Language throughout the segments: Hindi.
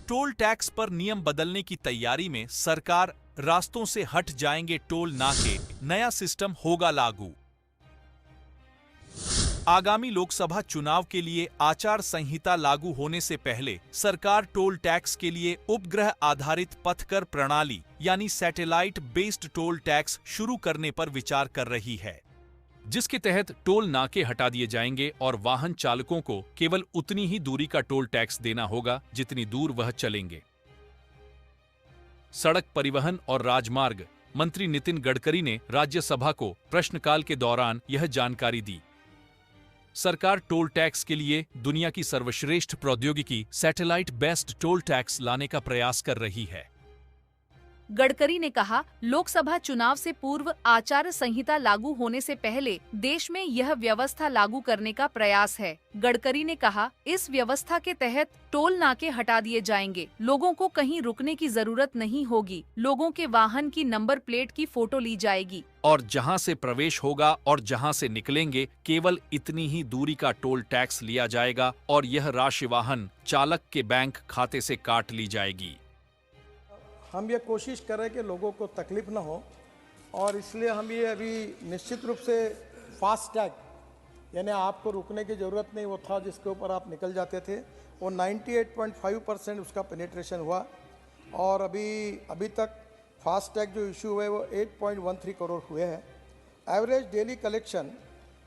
टोल टैक्स पर नियम बदलने की तैयारी में सरकार, रास्तों से हट जाएंगे टोल नाके, नया सिस्टम होगा लागू। आगामी लोकसभा चुनाव के लिए आचार संहिता लागू होने से पहले सरकार टोल टैक्स के लिए उपग्रह आधारित पथकर प्रणाली यानी सैटेलाइट बेस्ड टोल टैक्स शुरू करने पर विचार कर रही है, जिसके तहत टोल नाके हटा दिए जाएंगे और वाहन चालकों को केवल उतनी ही दूरी का टोल टैक्स देना होगा जितनी दूर वह चलेंगे। सड़क परिवहन और राजमार्ग मंत्री नितिन गडकरी ने राज्यसभा को प्रश्नकाल के दौरान यह जानकारी दी। सरकार टोल टैक्स के लिए दुनिया की सर्वश्रेष्ठ प्रौद्योगिकी सैटेलाइट बेस्ड टोल टैक्स लाने का प्रयास कर रही है। गडकरी ने कहा, लोकसभा चुनाव से पूर्व आचार संहिता लागू होने से पहले देश में यह व्यवस्था लागू करने का प्रयास है। गडकरी ने कहा, इस व्यवस्था के तहत टोल नाके हटा दिए जाएंगे, लोगों को कहीं रुकने की जरूरत नहीं होगी, लोगों के वाहन की नंबर प्लेट की फोटो ली जाएगी और जहां से प्रवेश होगा और जहां से निकलेंगे केवल इतनी ही दूरी का टोल टैक्स लिया जाएगा और यह राशि वाहन चालक के बैंक खाते से काट ली जाएगी। हम ये कोशिश कर रहे हैं कि लोगों को तकलीफ ना हो और इसलिए हम ये अभी निश्चित रूप से फास्ट टैग यानी आपको रुकने की ज़रूरत नहीं, वो था जिसके ऊपर आप निकल जाते थे, वो 98.5% उसका पेनिट्रेशन हुआ और अभी तक फास्ट टैग जो इशू हुए वो 8.13 करोड़ हुए हैं। एवरेज डेली कलेक्शन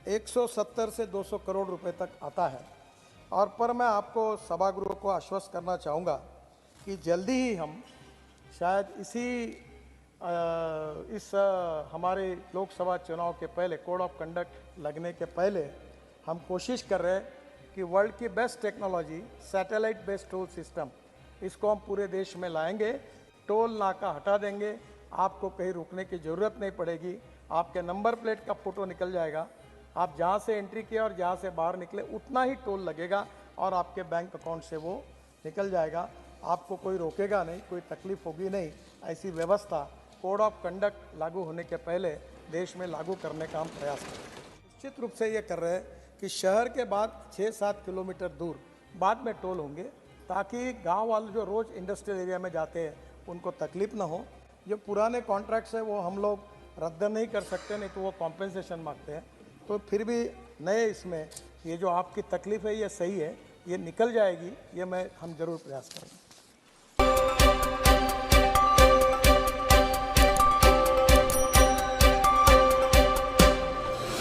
170 से 200 करोड़ रुपए तक आता है। और पर मैं आपको सभागृह को आश्वस्त करना चाहूँगा कि जल्दी ही हम शायद हमारे लोकसभा चुनाव के पहले कोड ऑफ कंडक्ट लगने के पहले हम कोशिश कर रहे हैं कि वर्ल्ड की best technology satellite based toll system इसको हम पूरे देश में लाएंगे। टोल नाका हटा देंगे, आपको कहीं रुकने की ज़रूरत नहीं पड़ेगी, आपके नंबर प्लेट का फ़ोटो निकल जाएगा, आप जहाँ से एंट्री किया और जहाँ से बाहर निकले उतना ही टोल लगेगा और आपके बैंक अकाउंट से वो निकल जाएगा, आपको कोई रोकेगा नहीं, कोई तकलीफ होगी नहीं। ऐसी व्यवस्था कोड ऑफ कंडक्ट लागू होने के पहले देश में लागू करने का हम प्रयास कर रहे हैं। निश्चित रूप से ये कर रहे हैं कि शहर के बाद 6-7 किलोमीटर दूर बाद में टोल होंगे ताकि गांव वाले जो रोज़ इंडस्ट्रियल एरिया में जाते हैं उनको तकलीफ ना हो। जो पुराने कॉन्ट्रैक्ट्स है वो हम लोग रद्द नहीं कर सकते, नहीं तो वो कॉम्पेंसेशन मांगते हैं, तो फिर भी नए इसमें ये जो आपकी तकलीफ है ये सही है, ये निकल जाएगी, ये हम जरूर प्रयास करेंगे।